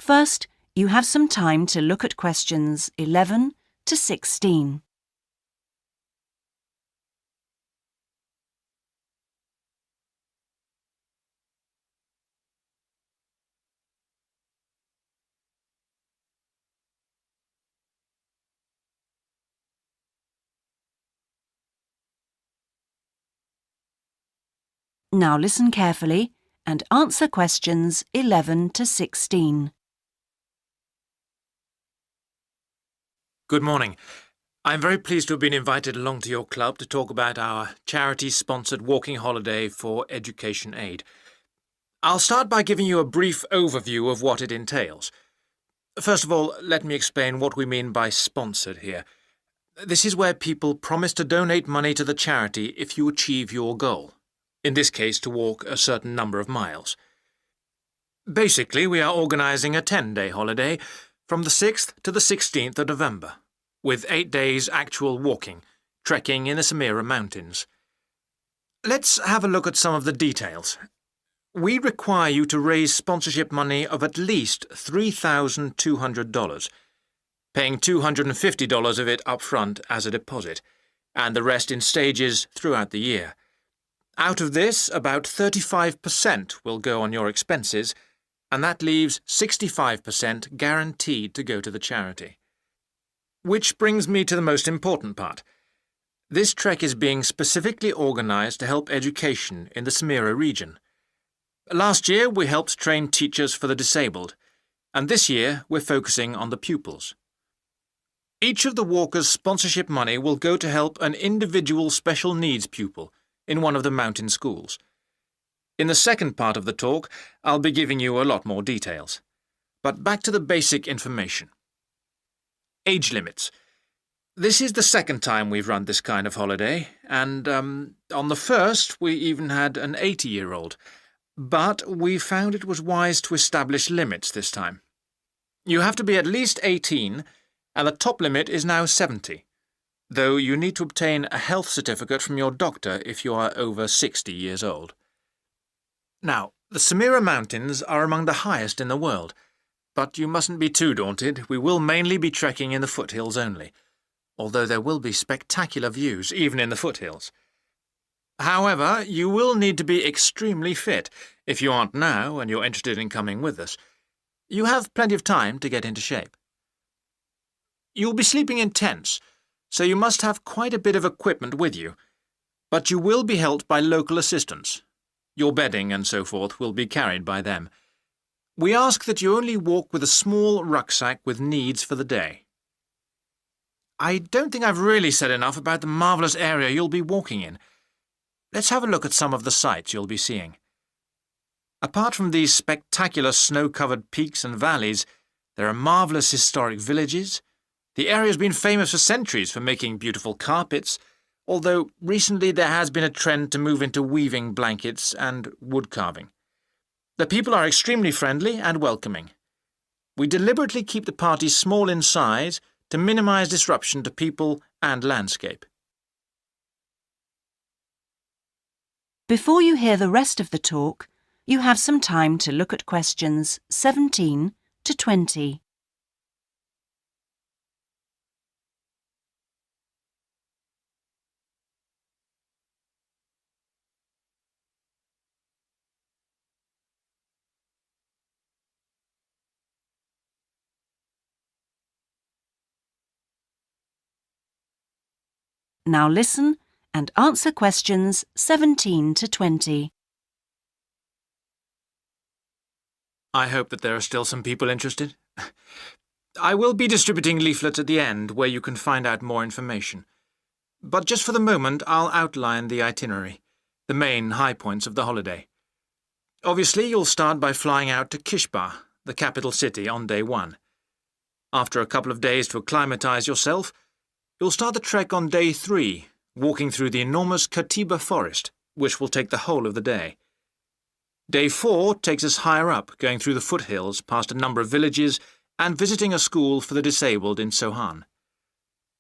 First, you have some time to look at questions 11 to 16. Now listen carefully and answer questions 11 to 16. Good morning. I'm very pleased to have been invited along to your club to talk about our charity-sponsored walking holiday for Education Aid. I'll start by giving you a brief overview of what it entails. First of all, let me explain what we mean by sponsored here. This is where people promise to donate money to the charity if you achieve your goal, in this case to walk a certain number of miles. Basically, we are organising a 10-day holiday from the 6th to the 16th of November, with 8 days actual walking, trekking in the Samira Mountains. Let's have a look at some of the details. We require you to raise sponsorship money of at least $3,200, paying $250 of it up front as a deposit, and the rest in stages throughout the year. Out of this, about 35% will go on your expenses, and that leaves 65% guaranteed to go to the charity. Which brings me to the most important part. This trek is being specifically organised to help education in the Samira region. Last year we helped train teachers for the disabled, and this year we're focusing on the pupils. Each of the walkers' sponsorship money will go to help an individual special needs pupil in one of the mountain schools. In the second part of the talk, I'll be giving you a lot more details. But back to the basic information. Age limits. This is the second time we've run this kind of holiday, and on the first we even had an 80-year-old. But we found it was wise to establish limits this time. You have to be at least 18, and the top limit is now 70, though you need to obtain a health certificate from your doctor if you are over 60 years old. Now, the Samira Mountains are among the highest in the world, but you mustn't be too daunted. We will mainly be trekking in the foothills only, although there will be spectacular views even in the foothills. However, you will need to be extremely fit if you aren't now and you're interested in coming with us. You have plenty of time to get into shape. You'll be sleeping in tents, so you must have quite a bit of equipment with you, but you will be helped by local assistants. Your bedding and so forth will be carried by them. We ask that you only walk with a small rucksack with needs for the day. I don't think I've really said enough about the marvellous area you'll be walking in. Let's have a look at some of the sights you'll be seeing. Apart from these spectacular snow-covered peaks and valleys, there are marvellous historic villages. The area has been famous for centuries for making beautiful carpets, although recently there has been a trend to move into weaving blankets and wood carving. The people are extremely friendly and welcoming. We deliberately keep the party small in size to minimise disruption to people and landscape. Before you hear the rest of the talk, you have some time to look at questions 17 to 20. Now listen and answer questions 17 to 20. I hope that there are still some people interested. I will be distributing leaflets at the end where you can find out more information. But just for the moment, I'll outline the itinerary, the main high points of the holiday. Obviously, you'll start by flying out to Kishbar, the capital city, on day 1. After a couple of days to acclimatise yourself, you'll start the trek on day 3, walking through the enormous Katiba forest, which will take the whole of the day. Day 4 takes us higher up, going through the foothills, past a number of villages, and visiting a school for the disabled in Sohan.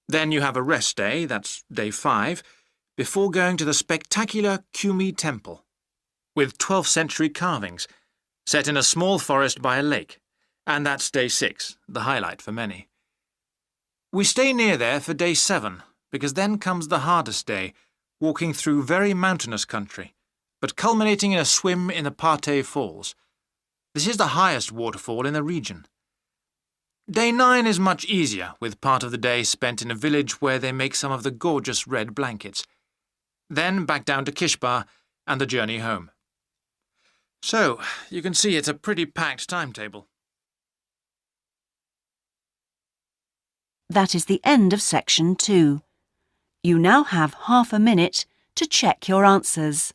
Then you have a rest day, that's day 5, before going to the spectacular Kumi Temple, with 12th century carvings, set in a small forest by a lake, and that's day 6, the highlight for many. We stay near there for day 7, because then comes the hardest day, walking through very mountainous country, but culminating in a swim in the Partey Falls. This is the highest waterfall in the region. Day 9 is much easier, with part of the day spent in a village where they make some of the gorgeous red blankets. Then back down to Kishbar and the journey home. So, you can see it's a pretty packed timetable. That is the end of section 2. You now have half a minute to check your answers.